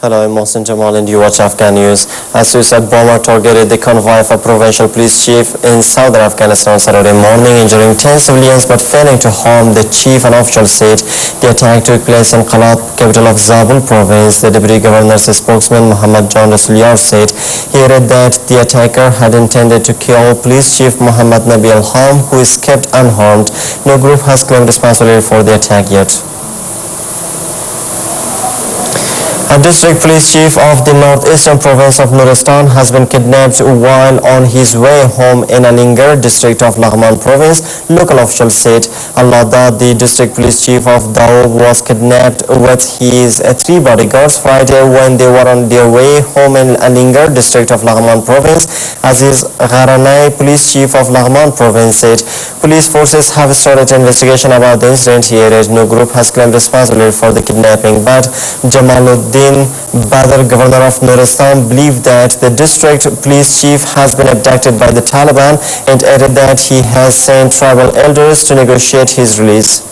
Hello, I'm Mohsin Jamal and you watch Afghan News. A suicide bomber targeted the convoy of a provincial police chief in southern Afghanistan Saturday morning, injuring 10 civilians but failing to harm the chief, and officials said. The attack took place in Qalat, capital of Zabul province. The deputy governor's spokesman, Muhammad John Rasuliyar, said he read that the attacker had intended to kill police chief Muhammad Nabi Al-Ham, who is kept unharmed. No group has claimed responsibility for the attack yet. A district police chief of the northeastern province of Nuristan has been kidnapped while on his way home in Alingar district of Laghman province. Local officials said Allada, the district police chief of Dawood, was kidnapped with his 3 bodyguards Friday when they were on their way home in Alingar district of Laghman province. Aziz Gharanai, police chief of Laghman province, said police forces have started investigation about the incident. He added no group has claimed responsibility for the kidnapping, but Jamaluddin Badr, governor of Nuristan, believed that the district police chief has been abducted by the Taliban and added that he has sent tribal elders to negotiate his release.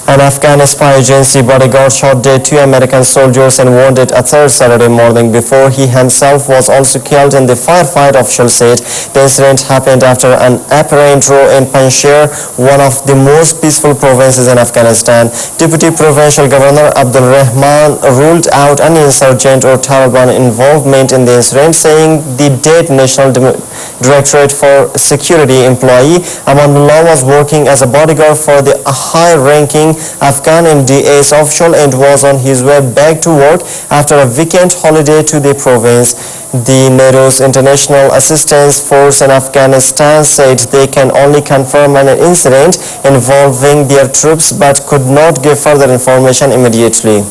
An Afghan spy agency bodyguard shot dead 2 American soldiers and wounded a third Saturday morning before he himself was also killed in the firefight, officials said. The incident happened after an apparent row in Panjshir, one of the most peaceful provinces in Afghanistan. Deputy Provincial Governor Abdul Rahman ruled out any insurgent or Taliban involvement in the incident, saying the dead National Directorate for Security employee Amanullah was working as a bodyguard for the high-ranking Afghan MDA's official and was on his way back to work after a weekend holiday to the province. The NATO's International Assistance Force in Afghanistan said they can only confirm an incident involving their troops but could not give further information immediately.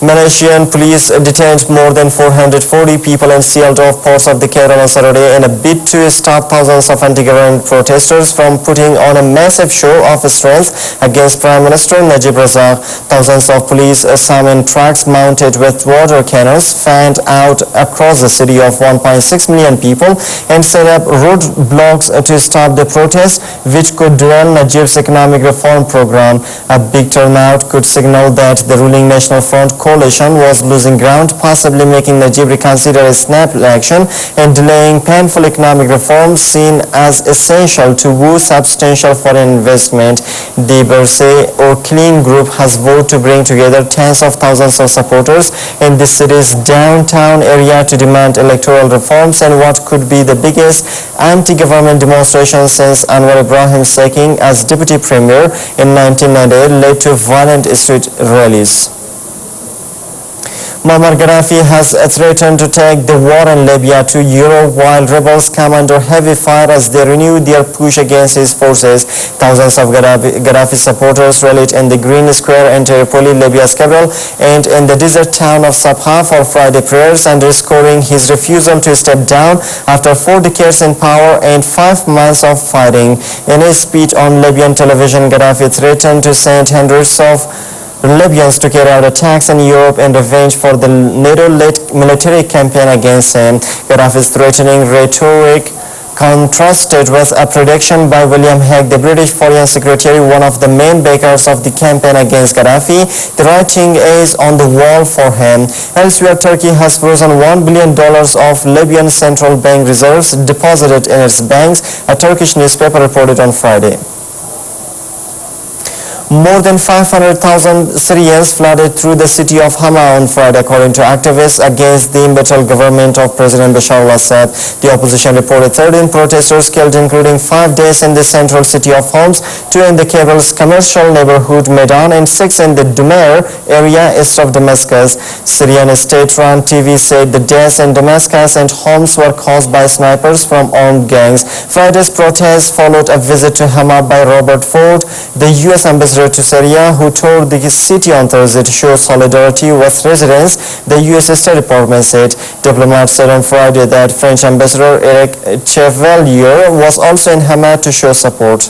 Malaysian police detained more than 440 people and sealed off parts of the Kerala on Saturday in a bid to stop thousands of anti-government protesters from putting on a massive show of strength against Prime Minister Najib Razak. Thousands of police, some in trucks mounted with water cannons, fanned out across the city of 1.6 million people and set up roadblocks to stop the protests, which could derail Najib's economic reform program. A big turnout could signal that the ruling National Front coalition was losing ground, possibly making Najib reconsider a snap election and delaying painful economic reforms seen as essential to woo substantial foreign investment. The Bersih or Clean group has vowed to bring together tens of thousands of supporters in the city's downtown area to demand electoral reforms and what could be the biggest anti-government demonstration since Anwar Ibrahim's sacking as deputy premier in 1998 led to violent street rallies. Muammar Gaddafi has threatened to take the war in Libya to Europe while rebels come under heavy fire as they renew their push against his forces. Thousands of Gaddafi supporters rallied in the Green Square in Tripoli, Libya's capital, and in the desert town of Sabha for Friday prayers, underscoring his refusal to step down after 4 decades in power and 5 months of fighting. In his speech on Libyan television, Gaddafi threatened to send hundreds of Libyans to carry out attacks in Europe in revenge for the NATO-led military campaign against him. Gaddafi's threatening rhetoric contrasted with a prediction by William Hague, the British Foreign Secretary, one of the main backers of the campaign against Gaddafi. The writing is on the wall for him. Elsewhere, Turkey has frozen $1 billion of Libyan central bank reserves deposited in its banks, a Turkish newspaper reported on Friday. More than 500,000 Syrians flooded through the city of Hama on Friday, according to activists against the embattled government of President Bashar al-Assad. The opposition reported 13 protesters killed, including 5 days in the central city of Homs, 2 in the capital's commercial neighborhood Medan, and 6 in the Dumair area east of Damascus. Syrian state-run TV said the deaths in Damascus and Homs were caused by snipers from armed gangs. Friday's protests followed a visit to Hama by Robert Ford, the U.S. ambassador to Syria, who toured the city on Thursday to show solidarity with residents, the U.S. State Department said. Diplomats said on Friday that French Ambassador Eric Chevalier was also in Hama to show support.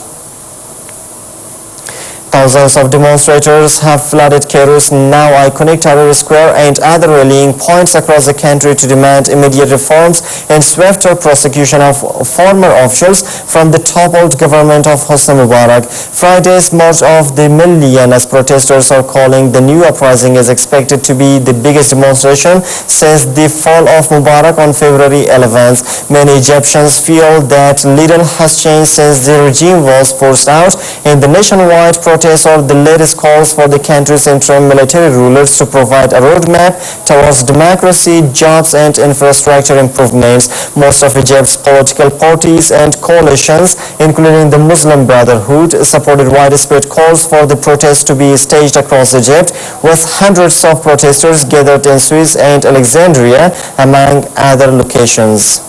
Thousands of demonstrators have flooded Cairo's now iconic Tahrir Square and other rallying points across the country to demand immediate reforms and swifter prosecution of former officials from the toppled government of Hosni Mubarak. Friday's March of the Million, as protesters are calling the new uprising, is expected to be the biggest demonstration since the fall of Mubarak on February 11th. Many Egyptians feel that little has changed since the regime was forced out in the nationwide protests or the latest calls for the country's interim military rulers to provide a roadmap towards democracy, jobs and infrastructure improvements. Most of Egypt's political parties and coalitions, including the Muslim Brotherhood, supported widespread calls for the protests to be staged across Egypt, with hundreds of protesters gathered in Suez and Alexandria, among other locations.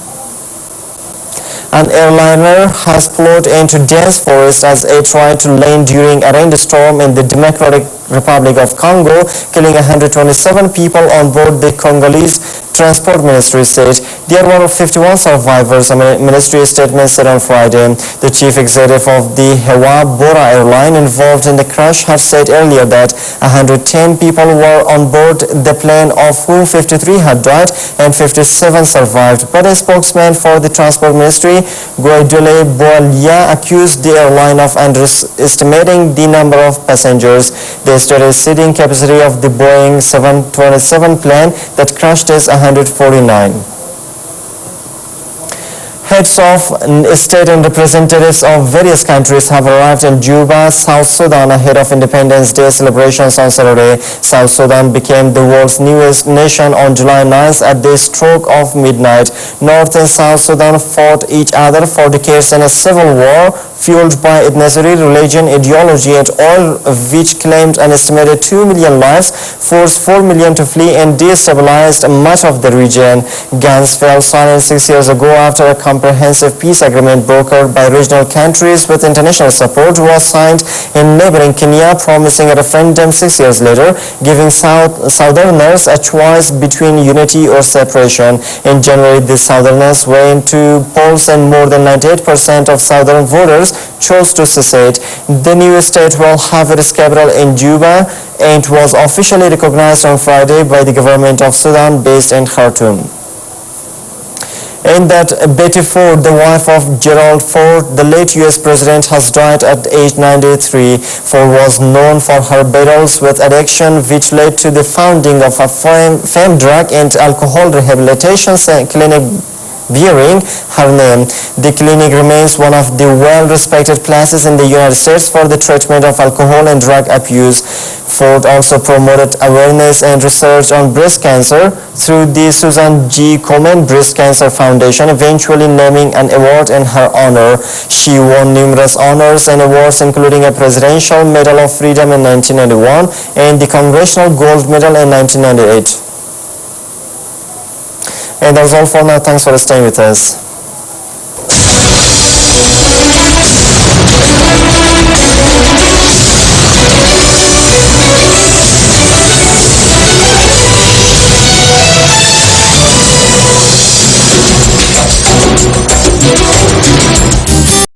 An airliner has plowed into dense forest as it tried to land during a rainstorm in the Democratic Republic of Congo, killing 127 people on board the Congolese Transport Ministry said. There were 51 survivors, a ministry statement said on Friday. The chief executive of the Hewa Bora airline involved in the crash had said earlier that 110 people were on board the plane, of whom 53 had died and 57 survived. But a spokesman for the Transport Ministry, Guaidole Boalia, accused the airline of underestimating the number of passengers. The estimated seating capacity of the Boeing 727 plane that crashed is 149. Heads of state and representatives of various countries have arrived in Juba, South Sudan, ahead of Independence Day celebrations on Saturday. South Sudan became the world's newest nation on July 9th at the stroke of midnight. North and South Sudan fought each other for decades in a civil war fueled by ethnicity, religion, ideology and oil, which claimed an estimated 2 million lives, forced 4 million to flee and destabilized much of the region. Guns fell silent 6 years ago after a comprehensive peace agreement brokered by regional countries with international support was signed in neighboring Kenya, promising a referendum 6 years later, giving Southerners a choice between unity or separation. In January, the Southerners went to polls and more than 98% of Southern voters chose to secede. The new state will have its capital in Juba and was officially recognized on Friday by the government of Sudan, based in Khartoum. In that Betty Ford, the wife of Gerald Ford, the late U.S. president, has died at age 93. Ford was known for her battles with addiction, which led to the founding of a famed drug and alcohol rehabilitation clinic bearing her name. The clinic remains one of the well-respected places in the United States for the treatment of alcohol and drug abuse. Ford also promoted awareness and research on breast cancer through the Susan G. Komen Breast Cancer Foundation, eventually naming an award in her honor. She won numerous honors and awards, including a Presidential Medal of Freedom in 1991 and the Congressional Gold Medal in 1998. And that's all for now. Thanks for staying with us.